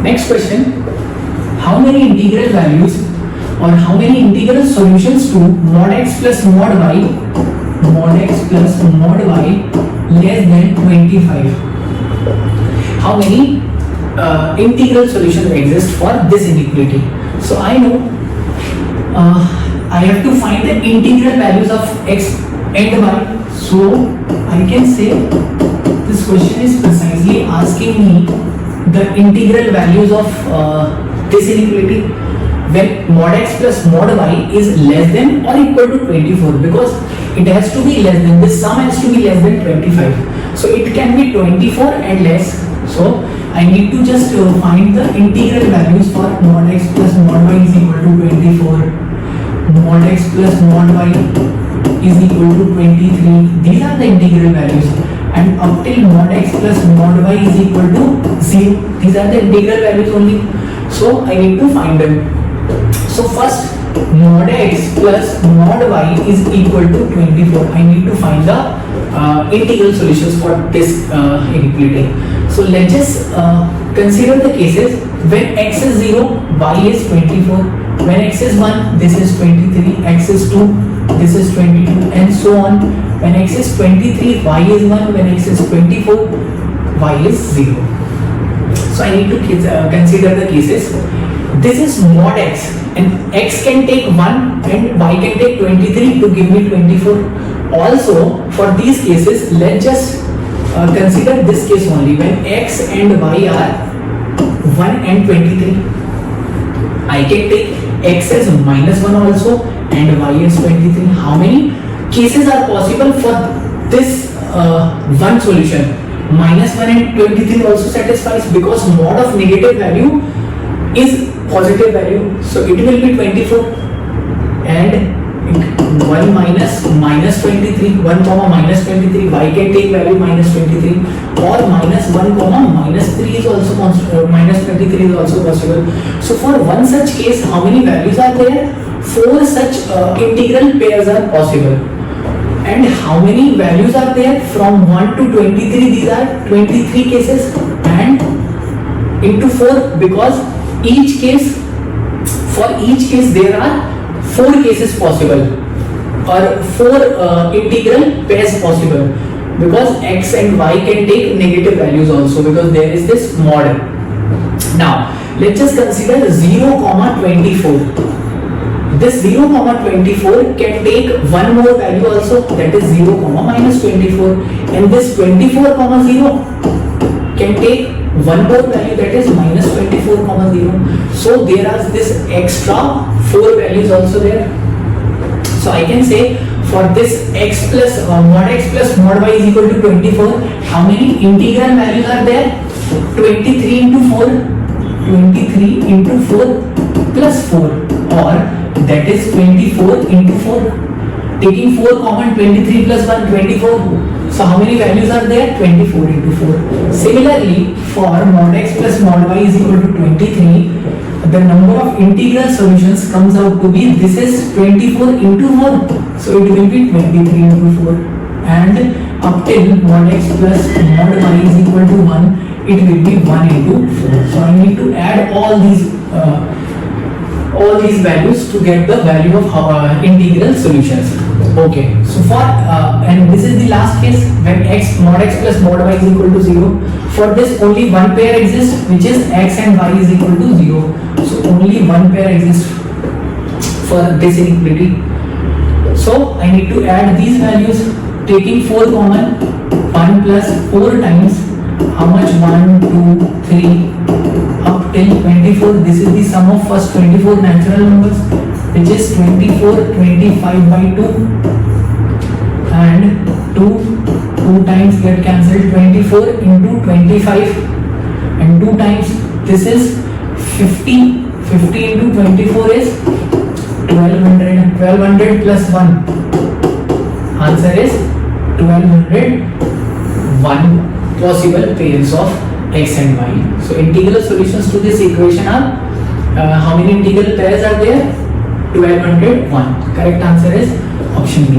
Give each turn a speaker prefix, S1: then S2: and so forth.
S1: Next question, how many integral values or how many integral solutions to mod x plus mod y less than 25? How many integral solutions exist for this inequality? So I know I have to find the integral values of x and y. So I can say this question is precisely asking me the integral values of this inequality when mod x plus mod y is less than or equal to 24, because it has to be less than, this sum has to be less than 25. So it can be 24 and less. So I need to just find the integral values for mod x plus mod y is equal to 24, mod x plus mod y is equal to 23. These are the integral values, and up till mod x plus mod y is equal to 0. These are the integral values only. So I need to find them. So first, mod x plus mod y is equal to 24. I need to find the integral solutions for this inequality. So let's just consider the cases when x is 0, y is 24. When x is 1, this is 23. X is 2, this is 22, and so on. When x is 23, y is 1. When x is 24, y is 0. So I need to consider the cases. This is mod x, and x can take 1 and y can take 23 to give me 24. Also, for these cases, let's just consider this case only when x and y are 1 and 23. I can take x as minus 1 also and y as 23. How many cases are possible for this one solution? Minus 1 and 23 also satisfies, because mod of negative value is positive value, so it will be 24, and 1 minus 23, 1 comma minus 23, y can take value minus 23, or minus 1 comma minus 3 is also minus 23 is also possible. So for one such case, how many values are there? 4 such integral pairs are possible. And how many values are there? From 1 to 23, these are 23 cases, and into 4, because each case, for each case there are 4 cases possible, or 4 integral pairs possible, because x and y can take negative values also, because there is this mod. Now let's just consider 0 comma 24. This 0 comma 24 can take one more value also, that is 0 comma minus 24, and this 24 comma 0 can take one more value, that is minus 24 comma 0. So there are this extra 4 values also there. So I can say for this x plus mod x plus mod y is equal to 24, how many integral values are there? 23 into 4, 23 into 4 plus 4, or that is 24 into 4. Taking 4 common, 23 plus 1, 24. So how many values are there? 24 into 4. Similarly, for mod x plus mod y is equal to 23, the number of integral solutions comes out to be, this is 24 into 4. So it will be 23 into 4. And up till mod x plus mod y is equal to 1, it will be 1 into 4. So I need to add all these values to get the value of integral solutions. Okay, so for and this is the last case when mod x plus mod y is equal to 0. For this only one pair exists, which is x and y is equal to 0. So only one pair exists for this inequality. So I need to add these values, taking 4 common, 1 plus 4 times, how much? 1, 2, 3, up till 24. This is the sum of first 24 natural numbers, which is 24, 25 by 2, and 2 times get cancelled, 24 into 25, and 2 times, this is 50, 50 into 24 is 1200, 1200 plus 1, answer is 1201 possible pairs of x and y. So integral solutions to this equation are, how many integral pairs are there? 1201. Correct answer is option B.